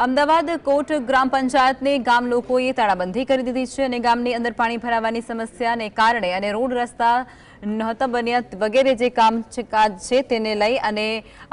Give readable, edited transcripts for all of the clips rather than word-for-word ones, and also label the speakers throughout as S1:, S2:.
S1: અમદાવાદ કોટ ગ્રામ પંચાયતને ગામ લોકોએ તાળાબંધી કરી દીધી છે અને ગામની અંદર પાણી ભરાવાની સમસ્યાને કારણે અને રોડ રસ્તા નહોતા બન્યા વગેરે જે કામકાજ છે તેને લઈ અને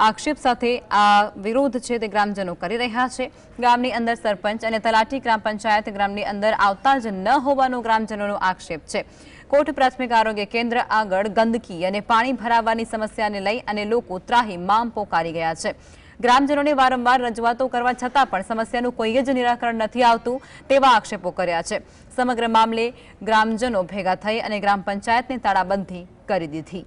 S1: આક્ષેપ સાથે આ વિરોધ છે તે ગ્રામજનો કરી રહ્યા છે। ગામની અંદર સરપંચ અને તલાટી ગ્રામ પંચાયત ગ્રામની અંદર આવતા જ ન હોવાનો ગ્રામજનોનો આક્ષેપ છે। કોટ પ્રાથમિક આરોગ્ય કેન્દ્ર આગળ ગંદકી અને પાણી ભરાવાની સમસ્યાને લઈ અને લોકો ત્રાહિમામ પોકારી ગયા છે। ગ્રામજનોને વારંવાર રજૂઆતો કરવા છતાં પણ સમસ્યાનું કોઈ જ નિરાકરણ નથી આવતું તેવા આક્ષેપો કર્યા છે। સમગ્ર મામલે ગ્રામજનો ભેગા થઈ અને ગ્રામ પંચાયતને તાળાબંધી કરી દીધી।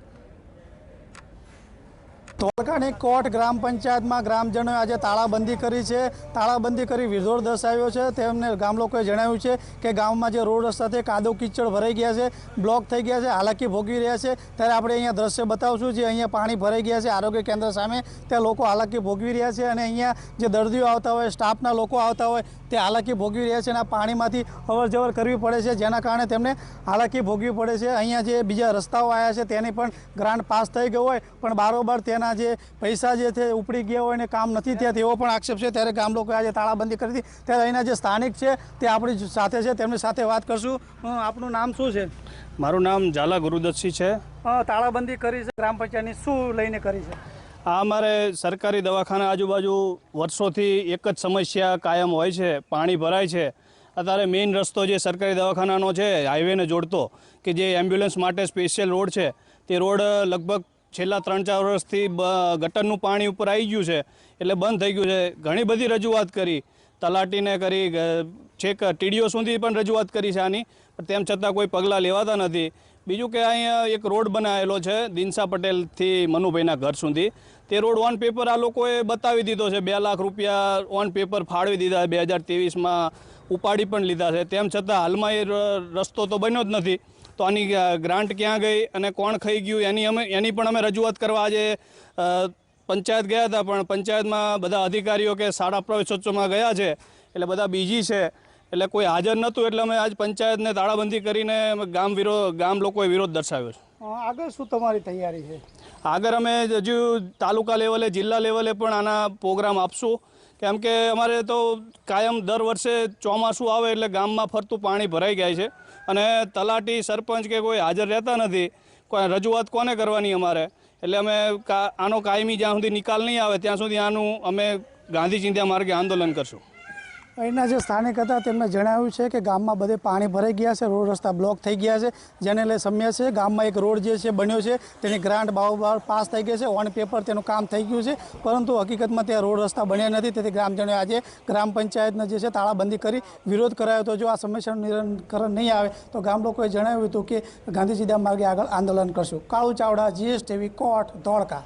S2: ધોળકાની કોટ ગ્રામ પંચાયતમાં ગ્રામજનોએ આજે તાળાબંધી કરી છે। તાળાબંધી કરી વિરોધ દર્શાવ્યો છે। તેમને ગામ લોકોએ જણાવ્યું છે કે ગામમાં જે રોડ રસ્તા છે કાદવ કીચડ ભરાઈ ગયા છે, બ્લોક થઈ ગયા છે, હાલાકી ભોગવી રહ્યા છે। ત્યારે આપણે અહીંયા દ્રશ્ય બતાવશું જે અહીંયા પાણી ભરાઈ ગયા છે આરોગ્ય કેન્દ્ર સામે, ત્યાં લોકો હાલાકી ભોગવી રહ્યા છે અને અહીંયા જે દર્દીઓ આવતા હોય, સ્ટાફના લોકો આવતા હોય તે હાલાકી ભોગવી રહ્યા છે અને આ પાણીમાંથી અવર જવર કરવી પડે છે, જેના કારણે તેમને હાલાકી ભોગવી પડે છે। અહીંયા જે બીજા રસ્તાઓ આવ્યા છે તેની પણ ગ્રાન્ટ પાસ થઈ ગયો હોય પણ બારોબાર તેના જે પૈસા જે છે ઉપડી ગયા હોય અને કામ નથી થયા તેવો પણ આક્ષેપ છે। ત્યારે ગામ લોકોએ આજે તાળાબંધી કરી હતી। ત્યારે અહીંના જે સ્થાનિક છે તે આપણી સાથે છે, તેમની સાથે વાત કરશું। આપનું નામ શું છે?
S3: મારું નામ ઝાલા ગુરુદત્તસિંહ છે।
S2: તાળાબંધી કરી છે ગ્રામ પંચાયતની, શું લઈને કરી છે?
S3: આ અમારે સરકારી દવાખાના આજુબાજુ વર્ષોથી એક જ સમસ્યા કાયમ હોય છે, પાણી ભરાય છે। અત્યારે મેઇન રસ્તો જે સરકારી દવાખાનાનો છે હાઈવેને જોડતો કે જે એમ્બ્યુલન્સ માટે સ્પેશિયલ રોડ છે તે રોડ લગભગ છેલ્લા 3-4 વર્ષથી ગટરનું પાણી ઉપર આવી ગયું છે એટલે બંધ થઈ ગયું છે। ઘણી બધી રજૂઆત કરી, તલાટીને કરી, છેક ટીડીઓ સુધી પણ રજૂઆત કરી છે આની, પણ તેમ છતાં કોઈ પગલાં લેવાતા નથી। બીજું કે અહીંયા એક રોડ બનાવેલો છે દિનસા પટેલથી મનુભાઈના ઘર સુધી, તે રોડ ઓન પેપર આ લોકોએ બતાવી દીધો છે, 2 લાખ રૂપિયા ઓન પેપર ફાળવી દીધા, 2023માં ઉપાડી પણ લીધા છે। તેમ છતાં હાલમાં એ રસ્તો તો બન્યો જ નથી। તો આની ગ્રાન્ટ ક્યાં ગઈ અને કોણ ખાઈ ગયું એની પણ અમે રજૂઆત કરવા આજે પંચાયત ગયા હતા, પણ પંચાયતમાં બધા અધિકારીઓ કે શાળા પ્રવેશોત્સવમાં ગયા છે એટલે બધા બીજી છે એટલે કોઈ હાજર નહોતું, એટલે અમે આજ પંચાયતને તાળાબંધી કરીને ગામ લોકોએ વિરોધ દર્શાવ્યો છે।
S2: આગળ શું તમારી તૈયારી છે?
S3: આગળ અમે હજુ તાલુકા લેવલે, જિલ્લા લેવલે પણ આના પ્રોગ્રામ આપશું, કેમ કે અમારે તો કાયમ દર વર્ષે ચોમાસું આવે એટલે ગામમાં ફરતું પાણી ભરાઈ જાય છે અને તલાટી, સરપંચ કે કોઈ હાજર રહેતા નથી। કોઈ રજૂઆત કોને કરવાની અમારે? એટલે અમે આનો કાયમી જ્યાં સુધી નિકાલ નહીં આવે ત્યાં સુધી આનું અમે ગાંધી ચિંધ્યા માર્ગે આંદોલન કરશું।
S2: અહીંના જે સ્થાનિક હતા તેમને જણાવ્યું છે કે ગામમાં બધે પાણી ભરાઈ ગયા છે, રોડ રસ્તા બ્લોક થઈ ગયા છે, જેને લઈ સમસ્યા છે। ગામમાં એક રોડ જે છે બન્યો છે તેની ગ્રાન્ટ બારોબાર પાસ થઈ ગઈ છે, ઓન પેપર તેનું કામ થઈ ગયું છે, પરંતુ હકીકતમાં ત્યાં રોડ રસ્તા બન્યા નથી। તેથી ગ્રામજનોએ આજે ગ્રામ પંચાયતને જે છે તાળાબંધી કરી વિરોધ કરાયો હતો। જો આ સમસ્યાનું નિરાકરણ નહીં આવે તો ગામ લોકોએ જણાવ્યું હતું કે ગાંધીજીના માર્ગે આગળ આંદોલન કરશું। કાળુ ચાવડા, GSTV, કોટ, ધોળકા।